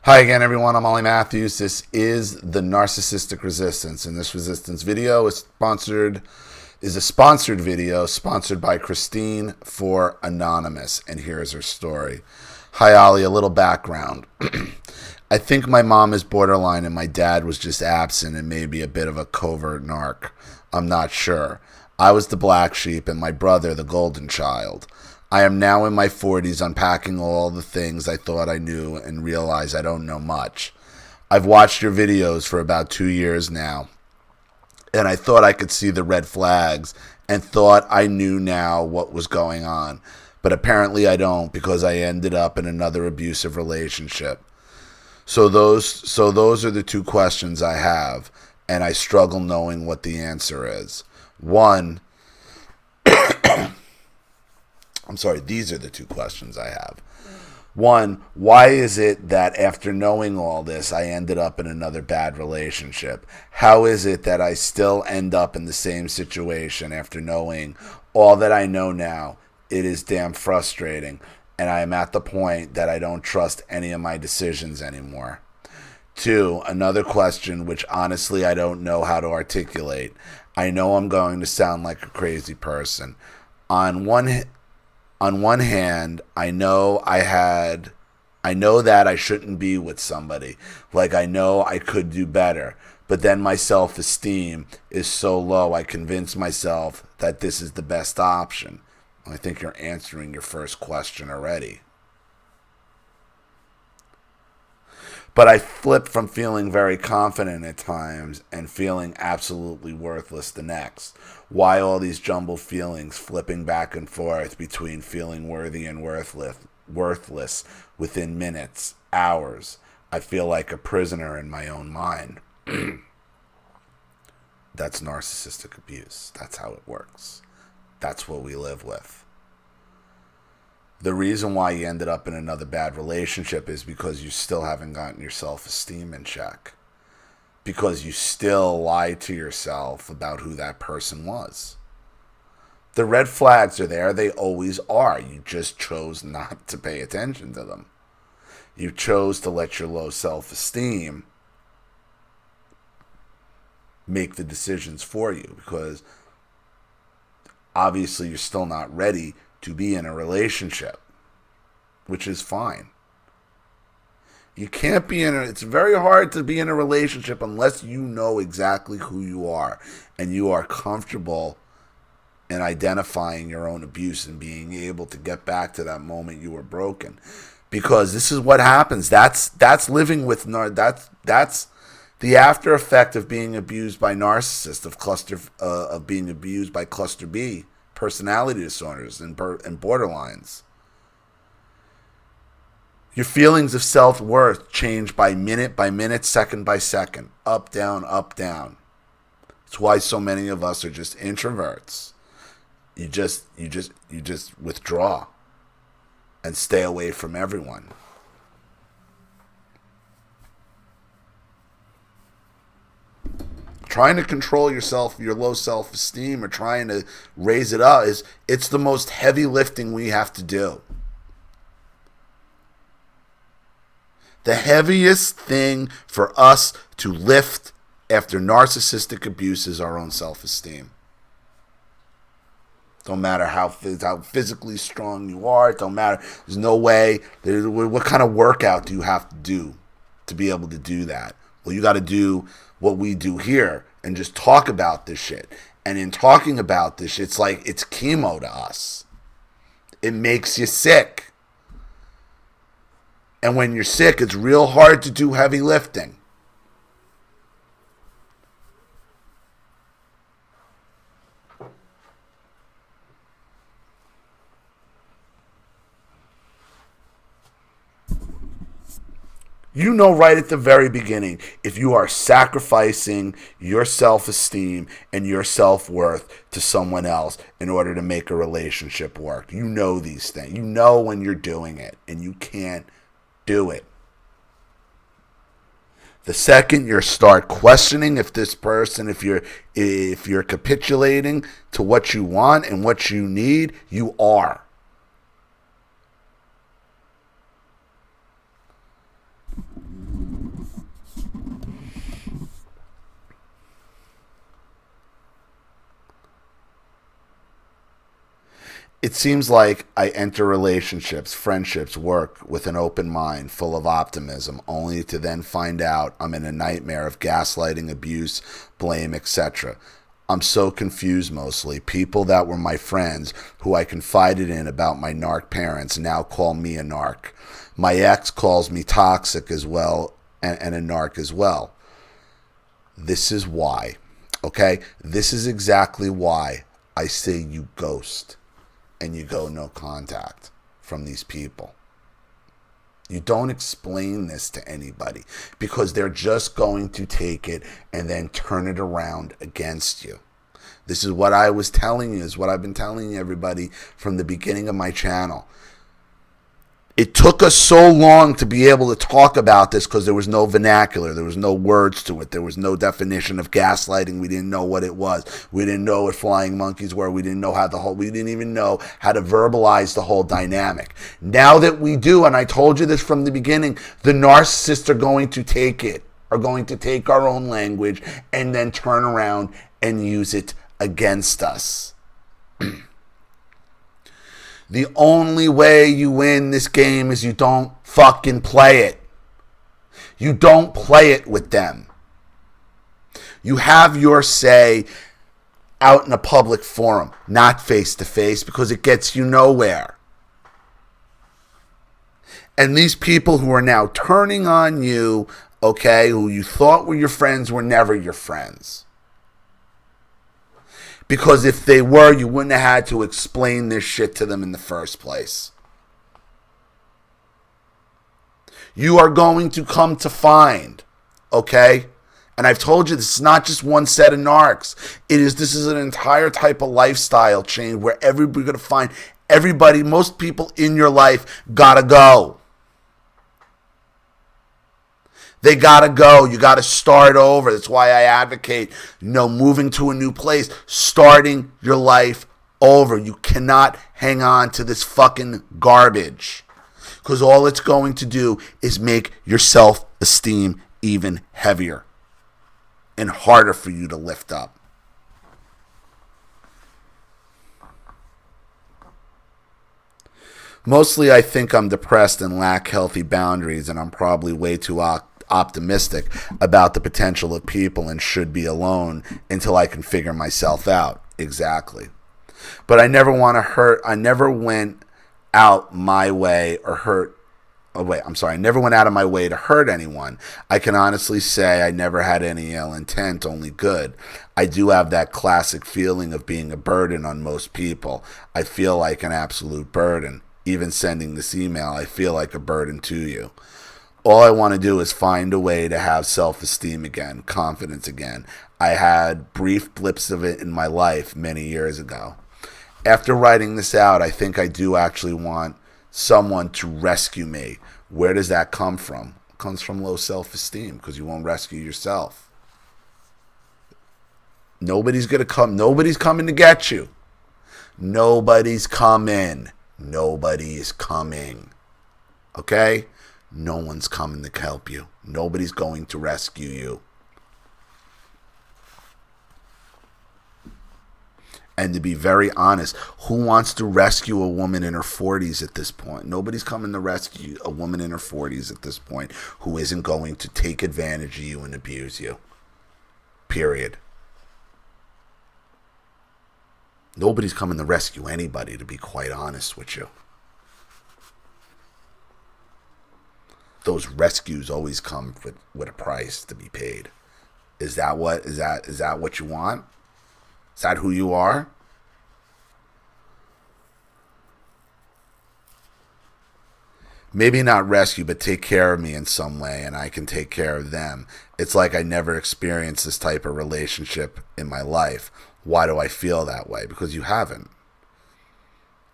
Hi again, everyone. I'm Ollie Matthews. This is the Narcissistic Resistance, and this resistance video is a sponsored video sponsored by Christine for Anonymous, and here's her story. Hi, Ollie. A little background. I think my mom is borderline, and my dad was just absent and maybe a bit of a covert narc. I'm not sure. I was the black sheep, and my brother the golden child. I am now in my 40s unpacking all the things I thought I knew and realize I don't know much. I've watched your videos for about 2 years now, and I thought I could see the red flags and thought I knew now what was going on. But apparently I don't, because I ended up in another abusive relationship. So those are the two questions I have, and I struggle knowing what the answer is. These are the two questions I have. One, why is it that after knowing all this, I ended up in another bad relationship? How is it that I still end up in the same situation after knowing all that I know now? It is damn frustrating, and I am at the point that I don't trust any of my decisions anymore. Two, another question which honestly I don't know how to articulate. I know I'm going to sound like a crazy person. On one hand, I know that I shouldn't be with somebody. Like, I know I could do better. But then my self-esteem is so low, I convince myself that this is the best option. I think you're answering your first question already. But I flip from feeling very confident at times and feeling absolutely worthless the next. Why all these jumbled feelings flipping back and forth between feeling worthy and worthless within minutes, hours? I feel like a prisoner in my own mind. That's narcissistic abuse. That's how it works. That's what we live with. The reason why you ended up in another bad relationship is because you still haven't gotten your self-esteem in check. Because you still lie to yourself about who that person was. The red flags are there. They always are. You just chose not to pay attention to them. You chose to let your low self-esteem make the decisions for you, because obviously you're still not ready to be in a relationship, which is fine. You can't be it's very hard to be in a relationship unless you know exactly who you are and you are comfortable in identifying your own abuse and being able to get back to that moment you were broken. Because this is what happens. That's living with that's the after effect of being abused by narcissists, of being abused by cluster B personality disorders and borderlines. Your feelings of self-worth change by minute, second by second, up, down, up, down. It's why so many of us are just introverts. You just withdraw and stay away from everyone. Trying to control yourself, your low self-esteem, or trying to raise it up, it's the most heavy lifting we have to do. The heaviest thing for us to lift after narcissistic abuse is our own self-esteem. Don't matter how physically strong you are. It don't matter. There's no way. What kind of workout do you have to do to be able to do that? Well, you got to do what we do here and just talk about this shit. And in talking about this shit, it's like it's chemo to us. It makes you sick. And when you're sick, it's real hard to do heavy lifting. You know right at the very beginning, if you are sacrificing your self-esteem and your self-worth to someone else in order to make a relationship work. You know these things. You know when you're doing it, and you can't do it. The second you start questioning if this person, if you're capitulating to what you want and what you need, you are. It seems like I enter relationships, friendships, work with an open mind, full of optimism, only to then find out I'm in a nightmare of gaslighting, abuse, blame, etc. I'm so confused mostly. People that were my friends, who I confided in about my narc parents, now call me a narc. My ex calls me toxic as well, and a narc as well. This is why, okay? This is exactly why I say you ghost and you go no contact from these people. You don't explain this to anybody because they're just going to take it and then turn it around against you. This is what I was telling you, is what I've been telling everybody from the beginning of my channel. It took us so long to be able to talk about this because there was no vernacular. There was no words to it. There was no definition of gaslighting. We didn't know what it was. We didn't know what flying monkeys were. We didn't know we didn't even know how to verbalize the whole dynamic. Now that we do, and I told you this from the beginning, the narcissists are going to take it, are going to take our own language and then turn around and use it against us. The only way you win this game is you don't fucking play it. You don't play it with them. You have your say out in a public forum, not face to face, because it gets you nowhere. And these people who are now turning on you, okay, who you thought were your friends, were never your friends. Because if they were, you wouldn't have had to explain this shit to them in the first place. You are going to come to find, okay? And I've told you, this is not just one set of narcs. This is an entire type of lifestyle change where you're going to find everybody, most people in your life gotta go. They gotta go. You gotta start over. That's why I advocate, moving to a new place, starting your life over. You cannot hang on to this fucking garbage, because all it's going to do is make your self-esteem even heavier and harder for you to lift up. Mostly I think I'm depressed and lack healthy boundaries, and I'm probably way too optimistic about the potential of people and should be alone until I can figure myself out. Exactly. But I never want to hurt. I never went out my way or hurt. I never went out of my way to hurt anyone. I can honestly say I never had any ill intent, only good. I do have that classic feeling of being a burden on most people. I feel like an absolute burden. Even sending this email, I feel like a burden to you. All I want to do is find a way to have self-esteem again, confidence again. I had brief blips of it in my life many years ago. After writing this out, I think I do actually want someone to rescue me. Where does that come from? It comes from low self-esteem, because you won't rescue yourself. Nobody's going to come. Nobody's coming to get you. Nobody's coming. Nobody is coming. Okay? No one's coming to help you. Nobody's going to rescue you. And to be very honest, who wants to rescue a woman in her 40s at this point? Nobody's coming to rescue a woman in her 40s at this point who isn't going to take advantage of you and abuse you. Period. Nobody's coming to rescue anybody, to be quite honest with you. Those rescues always come with a price to be paid. Is that what you want? Is that who you are? Maybe not rescue, but take care of me in some way, and I can take care of them. It's like I never experienced this type of relationship in my life. Why do I feel that way? Because you haven't.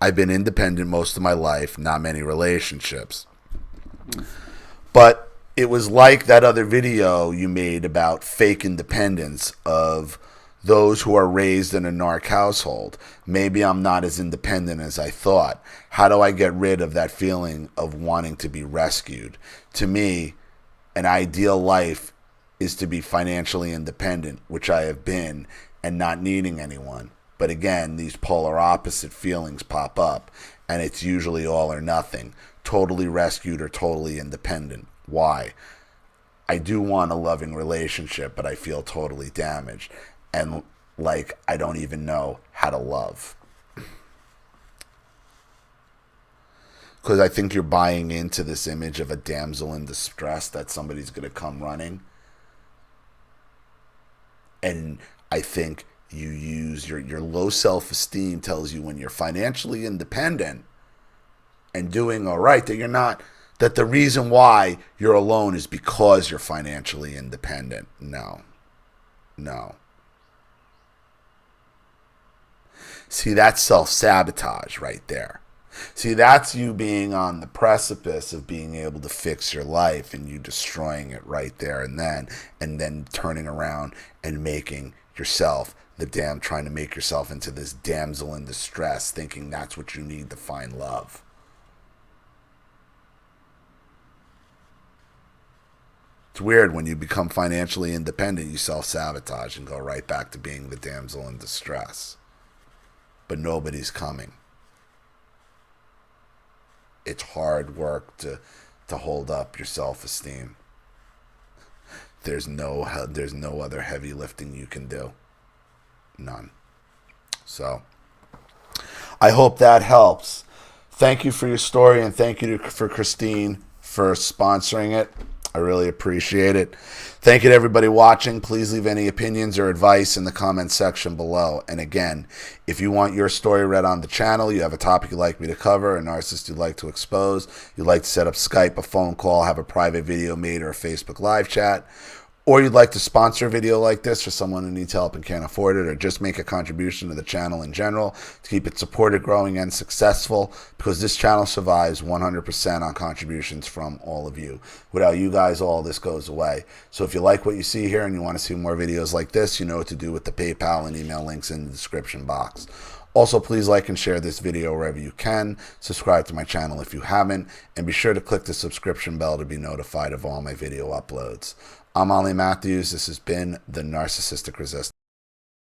I've been independent most of my life, not many relationships. But it was like that other video you made about fake independence of those who are raised in a narc household. Maybe I'm not as independent as I thought. How do I get rid of that feeling of wanting to be rescued? To me, an ideal life is to be financially independent, which I have been, and not needing anyone. But again, these polar opposite feelings pop up, and it's usually all or nothing. Totally rescued or totally independent. Why? I do want a loving relationship, but I feel totally damaged. And like, I don't even know how to love. Because I think you're buying into this image of a damsel in distress, that somebody's going to come running. And I think you use your low self-esteem tells you when you're financially independent and doing all right, that you're not, that the reason why you're alone is because you're financially independent. No. See, that's self-sabotage right there. See, that's you being on the precipice of being able to fix your life and you destroying it right there and then turning around and making yourself trying to make yourself into this damsel in distress, thinking that's what you need to find love. It's weird when you become financially independent, you self-sabotage and go right back to being the damsel in distress. But nobody's coming. It's hard work to hold up your self-esteem. There's no other heavy lifting you can do. None. So, I hope that helps. Thank you for your story, and thank you for Christine for sponsoring it. I really appreciate it. Thank you to everybody watching. Please leave any opinions or advice in the comments section below. And again, if you want your story read on the channel, you have a topic you'd like me to cover, a narcissist you'd like to expose, you'd like to set up Skype, a phone call, have a private video made, or a Facebook live chat, or you'd like to sponsor a video like this for someone who needs help and can't afford it, or just make a contribution to the channel in general to keep it supported, growing, and successful, because this channel survives 100% on contributions from all of you. Without you guys, all this goes away. So if you like what you see here and you want to see more videos like this, you know what to do with the PayPal and email links in the description box. Also, please like and share this video wherever you can. Subscribe to my channel if you haven't, and be sure to click the subscription bell to be notified of all my video uploads. I'm Ollie Matthews. This has been the Narcissistic Resistance.